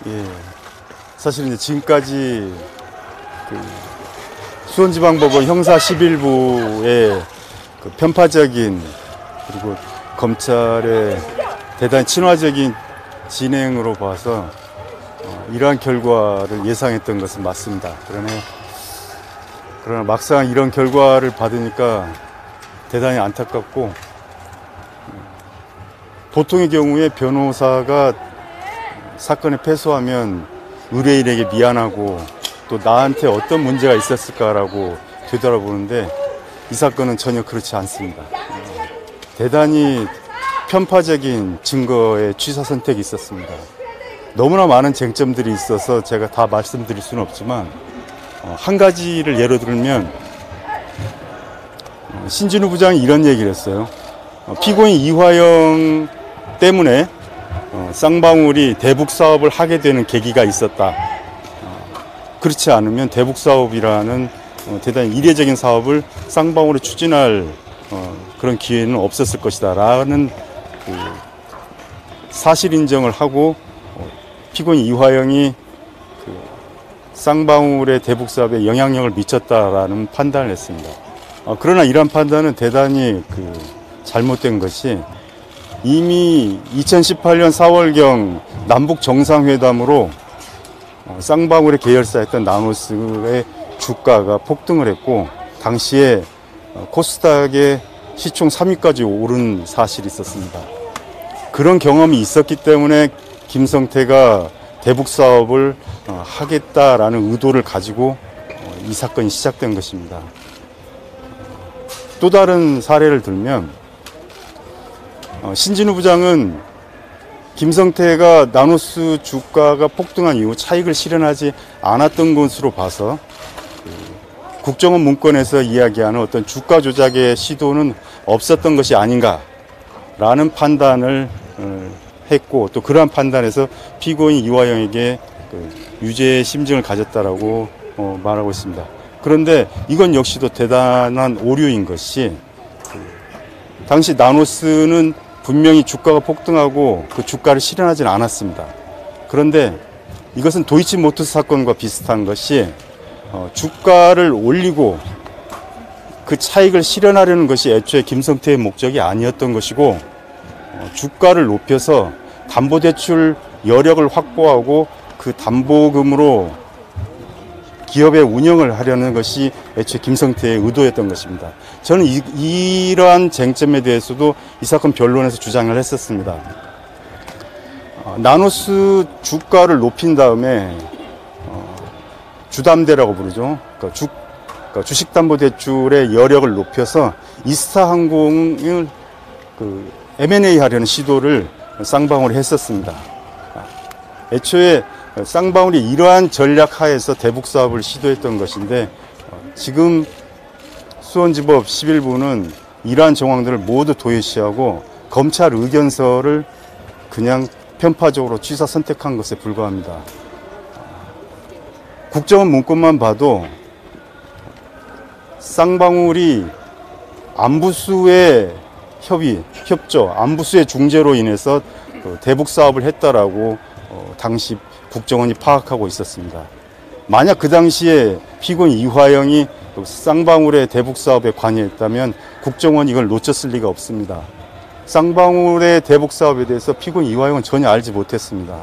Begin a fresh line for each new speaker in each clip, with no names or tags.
예. 사실 이제 지금까지 그 수원지방법원 형사 11부의 그 편파적인 그리고 검찰의 대단히 친화적인 진행으로 봐서 이러한 결과를 예상했던 것은 맞습니다. 그러나 막상 이런 결과를 받으니까 대단히 안타깝고, 보통의 경우에 변호사가 사건을 패소하면 의뢰인에게 미안하고 또 나한테 어떤 문제가 있었을까라고 되돌아보는데, 이 사건은 전혀 그렇지 않습니다. 대단히 편파적인 증거의 취사 선택이 있었습니다. 너무나 많은 쟁점들이 있어서 제가 다 말씀드릴 수는 없지만, 한 가지를 예로 들면 신진우 부장이 이런 얘기를 했어요. 피고인 이화영 때문에 쌍방울이 대북 사업을 하게 되는 계기가 있었다. 그렇지 않으면 대북 사업이라는 대단히 이례적인 사업을 쌍방울이 추진할 그런 기회는 없었을 것이다 라는 그 사실 인정을 하고, 피고인 이화영이 그 쌍방울의 대북 사업에 영향력을 미쳤다라는 판단을 했습니다. 그러나 이러한 판단은 대단히 그 잘못된 것이, 이미 2018년 4월경 남북 정상회담으로 쌍방울의 계열사였던 나노스의 주가가 폭등을 했고, 당시에 코스닥의 시총 3위까지 오른 사실이 있었습니다. 그런 경험이 있었기 때문에 김성태가 대북 사업을 하겠다라는 의도를 가지고 이 사건이 시작된 것입니다. 또 다른 사례를 들면, 신진우 부장은 김성태가 나노스 주가가 폭등한 이후 차익을 실현하지 않았던 것으로 봐서 국정원 문건에서 이야기하는 어떤 주가 조작의 시도는 없었던 것이 아닌가라는 판단을 했고, 또 그러한 판단에서 피고인 이화영에게 유죄의 심증을 가졌다라고 말하고 있습니다. 그런데 이건 역시도 대단한 오류인 것이, 당시 나노스는 분명히 주가가 폭등하고 그 주가를 실현하지는 않았습니다. 그런데 이것은 도이치모터스 사건과 비슷한 것이, 주가를 올리고 그 차익을 실현하려는 것이 애초에 김성태의 목적이 아니었던 것이고, 주가를 높여서 담보대출 여력을 확보하고 그 담보금으로 기업의 운영을 하려는 것이 애초에 김성태의 의도였던 것입니다. 저는 이러한 쟁점에 대해서도 이 사건 변론에서 주장을 했었습니다. 나노스 주가를 높인 다음에 주담대라고 부르죠. 그러니까 주식담보대출의 여력을 높여서 이스타항공을 M&A 하려는 시도를 쌍방울이 했었습니다. 애초에 쌍방울이 이러한 전략 하에서 대북 사업을 시도했던 것인데, 지금 수원지법 11부는 이러한 정황들을 모두 도외시하고 검찰 의견서를 그냥 편파적으로 취사 선택한 것에 불과합니다. 국정원 문건만 봐도 쌍방울이 안부수의 협조, 안부수의 중재로 인해서 대북 사업을 했다라고 당시 국정원이 파악하고 있었습니다. 만약 그 당시에 피고인 이화영이 쌍방울의 대북 사업에 관여했다면 국정원이 이걸 놓쳤을 리가 없습니다. 쌍방울의 대북 사업에 대해서 피고인 이화영은 전혀 알지 못했습니다.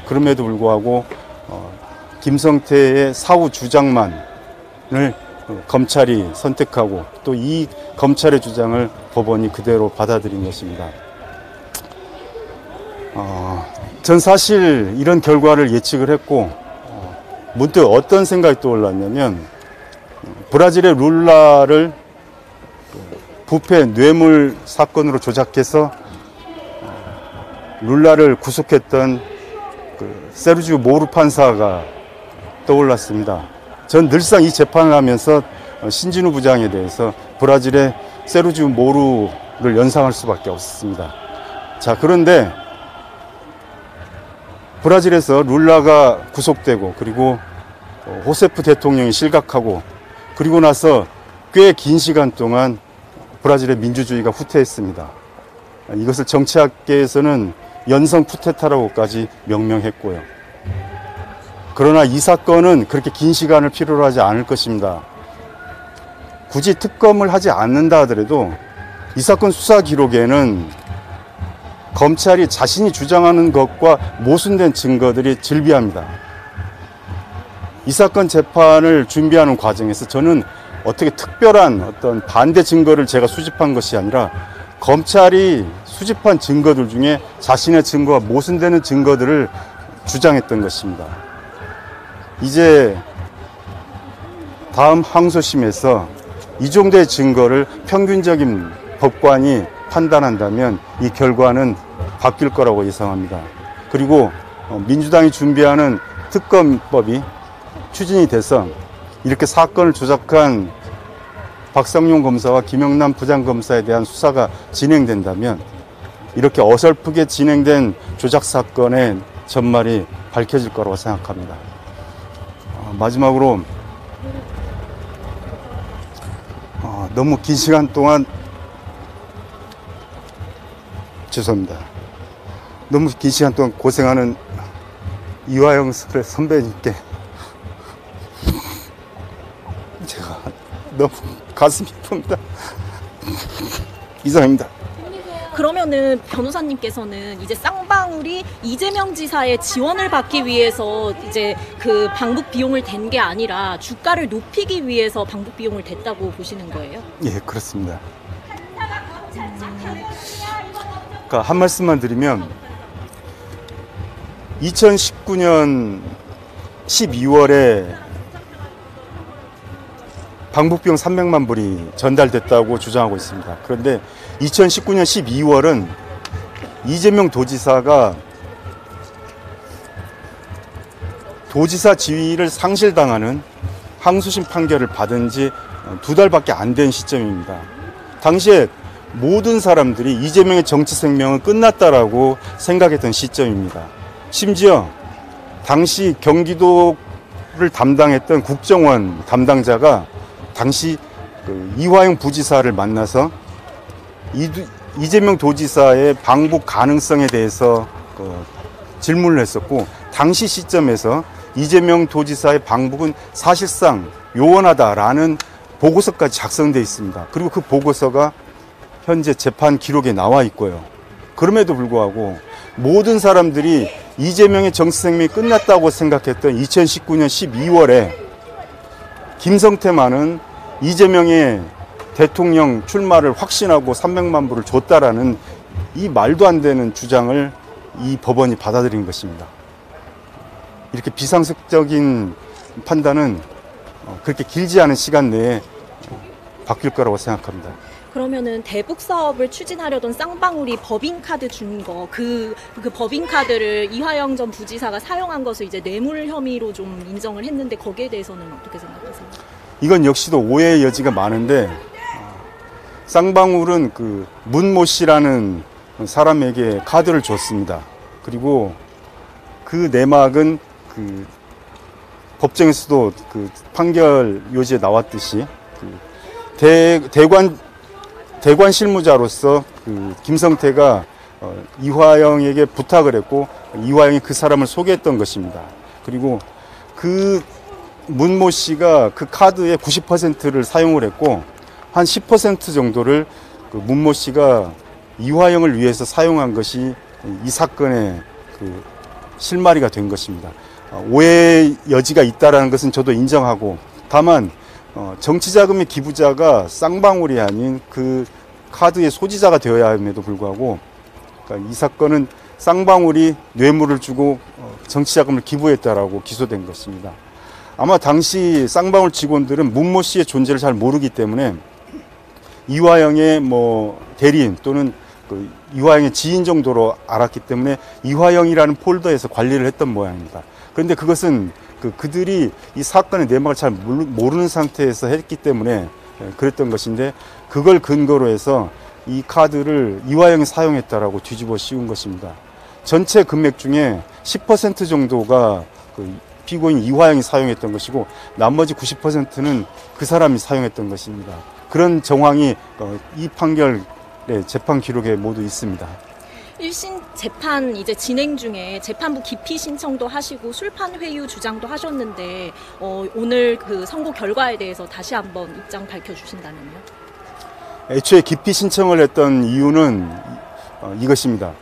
그럼에도 불구하고 김성태의 사후 주장만을 검찰이 선택하고, 또 이 검찰의 주장을 법원이 그대로 받아들인 것입니다. 전 사실 이런 결과를 예측을 했고, 문득 어떤 생각이 떠올랐냐면, 브라질의 룰라를 부패 뇌물 사건으로 조작해서 룰라를 구속했던 세르지오 모루 판사가 떠올랐습니다. 전 늘상 이 재판을 하면서 신진우 부장에 대해서 브라질의 세르지오 모루를 연상할 수밖에 없습니다. 자, 그런데 브라질에서 룰라가 구속되고, 그리고 호세프 대통령이 실각하고, 그리고 나서 꽤 긴 시간 동안 브라질의 민주주의가 후퇴했습니다. 이것을 정치학계에서는 연성 쿠데타라고까지 명명했고요. 그러나 이 사건은 그렇게 긴 시간을 필요로 하지 않을 것입니다. 굳이 특검을 하지 않는다 하더라도 이 사건 수사 기록에는 검찰이 자신이 주장하는 것과 모순된 증거들이 즐비합니다. 이 사건 재판을 준비하는 과정에서 저는 어떻게 특별한 어떤 반대 증거를 제가 수집한 것이 아니라 검찰이 수집한 증거들 중에 자신의 증거와 모순되는 증거들을 주장했던 것입니다. 이제 다음 항소심에서 이 정도의 증거를 평균적인 법관이 판단한다면 이 결과는 바뀔 거라고 예상합니다. 그리고 민주당이 준비하는 특검법이 추진이 돼서 이렇게 사건을 조작한 박상용 검사와 김영남 부장검사에 대한 수사가 진행된다면 이렇게 어설프게 진행된 조작 사건의 전말이 밝혀질 거라고 생각합니다. 마지막으로 너무 긴 시간 동안 죄송합니다. 너무 긴 시간 동안 고생하는 이화영 선배님께 제가 너무 가슴이 아픕니다. 이상입니다.
그러면은 변호사님께서는 이제 쌍방울이 이재명 지사의 지원을 받기 위해서 이제 그 방북 비용을 댄 게 아니라 주가를 높이기 위해서 방북 비용을 댔다고 보시는 거예요?
예, 그렇습니다. 그러니까 한 말씀만 드리면 2019년 12월에 방북비용 300만 불이 전달됐다고 주장하고 있습니다. 그런데 2019년 12월은 이재명 도지사가 도지사 지위를 상실당하는 항소심 판결을 받은 지 2달밖에 안 된 시점입니다. 당시에 모든 사람들이 이재명의 정치 생명은 끝났다라고 생각했던 시점입니다. 심지어 당시 경기도를 담당했던 국정원 담당자가 당시 이화영 부지사를 만나서 이재명 도지사의 방북 가능성에 대해서 질문을 했었고, 당시 시점에서 이재명 도지사의 방북은 사실상 요원하다라는 보고서까지 작성되어 있습니다. 그리고 그 보고서가 현재 재판 기록에 나와 있고요. 그럼에도 불구하고 모든 사람들이 이재명의 정치 생명이 끝났다고 생각했던 2019년 12월에 김성태만은 이재명의 대통령 출마를 확신하고 300만 불을 줬다라는 이 말도 안 되는 주장을 이 법원이 받아들인 것입니다. 이렇게 비상식적인 판단은 그렇게 길지 않은 시간 내에 바뀔 거라고 생각합니다.
그러면은 대북 사업을 추진하려던 쌍방울이 법인카드 준 거, 그 법인카드를 이화영 전 부지사가 사용한 것을 이제 뇌물 혐의로 좀 인정을 했는데 거기에 대해서는 어떻게 생각하세요?
이건 역시도 오해의 여지가 많은데, 쌍방울은 그 문모 씨라는 사람에게 카드를 줬습니다. 그리고 그 내막은 그 법정에서도 그 판결 요지에 나왔듯이 대관 실무자로서 그 김성태가 이화영에게 부탁을 했고 이화영이 그 사람을 소개했던 것입니다. 그리고 그 문모 씨가 그 카드의 90%를 사용을 했고 한 10% 정도를 그 문모 씨가 이화영을 위해서 사용한 것이 이 사건의 그 실마리가 된 것입니다. 오해의 여지가 있다는 것은 저도 인정하고, 다만 정치자금의 기부자가 쌍방울이 아닌 그 카드의 소지자가 되어야 함에도 불구하고, 그러니까 이 사건은 쌍방울이 뇌물을 주고 정치자금을 기부했다라고 기소된 것입니다. 아마 당시 쌍방울 직원들은 문모 씨의 존재를 잘 모르기 때문에 이화영의 대리인 또는 그 이화영의 지인 정도로 알았기 때문에 이화영이라는 폴더에서 관리를 했던 모양입니다. 그런데 그것은 그들이 이 사건의 내막을 잘 모르는 상태에서 했기 때문에 그랬던 것인데, 그걸 근거로 해서 이 카드를 이화영이 사용했다라고 뒤집어 씌운 것입니다. 전체 금액 중에 10% 정도가 그 피고인 이화영이 사용했던 것이고 나머지 90%는 그 사람이 사용했던 것입니다. 그런 정황이 이 판결의 재판 기록에 모두 있습니다.
1심 재판 이제 진행 중에 재판부 기피 신청도 하시고 술판 회유 주장도 하셨는데 오늘 그 선고 결과에 대해서 다시 한번 입장 밝혀주신다면요?
애초에 기피 신청을 했던 이유는 이것입니다.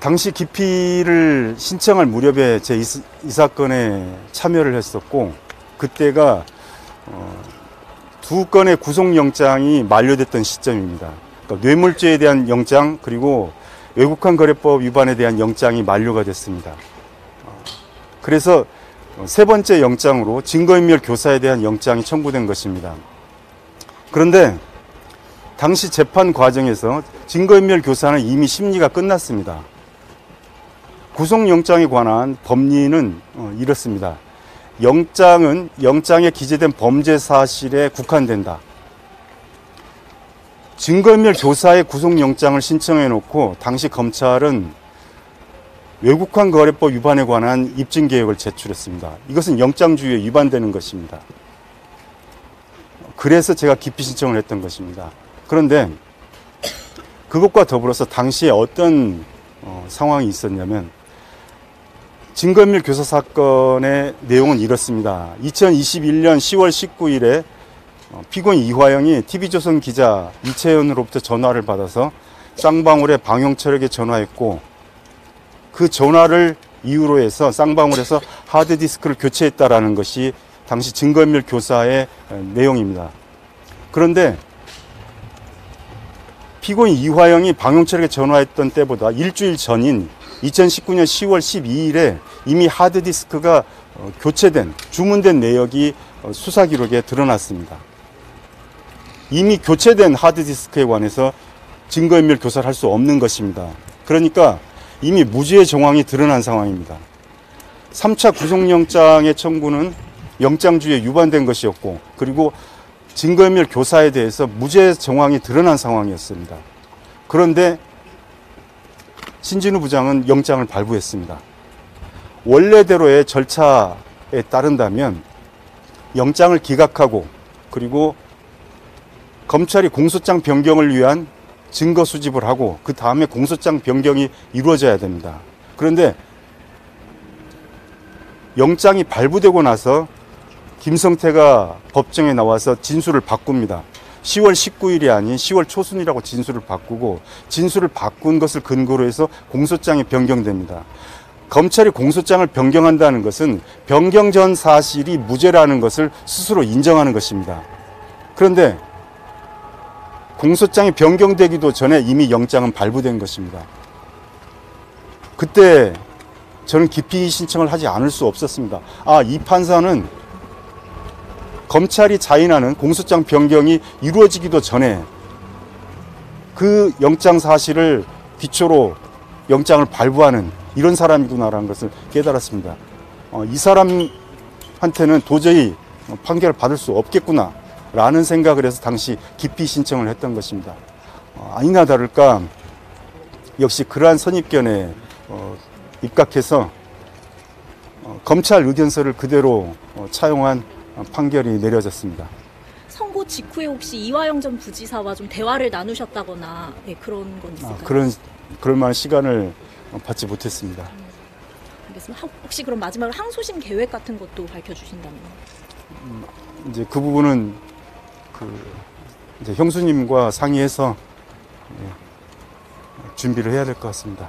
당시 기피를 신청할 무렵에 제 이 사건에 참여를 했었고, 그때가 2건의 구속영장이 만료됐던 시점입니다. 그러니까 뇌물죄에 대한 영장, 그리고 외국환 거래법 위반에 대한 영장이 만료가 됐습니다. 그래서 세 번째 영장으로 증거인멸 교사에 대한 영장이 청구된 것입니다. 그런데 당시 재판 과정에서 증거인멸 교사는 이미 심리가 끝났습니다. 구속영장에 관한 법리는 이렇습니다. 영장은 영장에 기재된 범죄 사실에 국한된다. 증거인멸 교사의 구속영장을 신청해 놓고 당시 검찰은 외국환 거래법 위반에 관한 입증계획을 제출했습니다. 이것은 영장주의에 위반되는 것입니다. 그래서 제가 기피 신청을 했던 것입니다. 그런데 그것과 더불어서 당시에 어떤 상황이 있었냐면, 증거인멸 교사 사건의 내용은 이렇습니다. 2021년 10월 19일에 피고인 이화영이 TV조선 기자 이채연으로부터 전화를 받아서 쌍방울의 방영철에게 전화했고, 그 전화를 이유로 해서 쌍방울에서 하드디스크를 교체했다라는 것이 당시 증거인멸 교사의 내용입니다. 그런데 피고인 이화영이 방영철에게 전화했던 때보다 일주일 전인 2019년 10월 12일에 이미 하드디스크가 교체된, 주문된 내역이 수사 기록에 드러났습니다. 이미 교체된 하드디스크에 관해서 증거인멸 교사를 할 수 없는 것입니다. 그러니까 이미 무죄의 정황이 드러난 상황입니다. 3차 구속영장의 청구는 영장주의에 위반된 것이었고, 그리고 증거인멸 교사에 대해서 무죄의 정황이 드러난 상황이었습니다. 그런데 신진우 부장은 영장을 발부했습니다. 원래대로의 절차에 따른다면 영장을 기각하고, 그리고 검찰이 공소장 변경을 위한 증거 수집을 하고, 그 다음에 공소장 변경이 이루어져야 됩니다. 그런데 영장이 발부되고 나서 김성태가 법정에 나와서 진술을 바꿉니다. 10월 19일이 아닌 10월 초순이라고 진술을 바꾸고, 진술을 바꾼 것을 근거로 해서 공소장이 변경됩니다. 검찰이 공소장을 변경한다는 것은 변경 전 사실이 무죄라는 것을 스스로 인정하는 것입니다. 그런데 공소장이 변경되기도 전에 이미 영장은 발부된 것입니다. 그때 저는 기피 신청을 하지 않을 수 없었습니다. 이 판사는 검찰이 자인하는 공소장 변경이 이루어지기도 전에 그 영장 사실을 기초로 영장을 발부하는 이런 사람이구나라는 것을 깨달았습니다. 이 사람한테는 도저히 판결을 받을 수 없겠구나 라는 생각을 해서 당시 기피 신청을 했던 것입니다. 아니나 다를까 역시 그러한 선입견에 입각해서 검찰 의견서를 그대로 차용한 판결이 내려졌습니다.
선고 직후에 혹시 이화영 전 부지사와 좀 대화를 나누셨다거나 그런 건 있을까요?
그럴 만한 시간을 받지 못했습니다.
알겠습니다. 혹시 그럼 마지막으로 항소심 계획 같은 것도 밝혀주신다면?
이제 그 부분은 이제 형수님과 상의해서 준비를 해야 될 것 같습니다.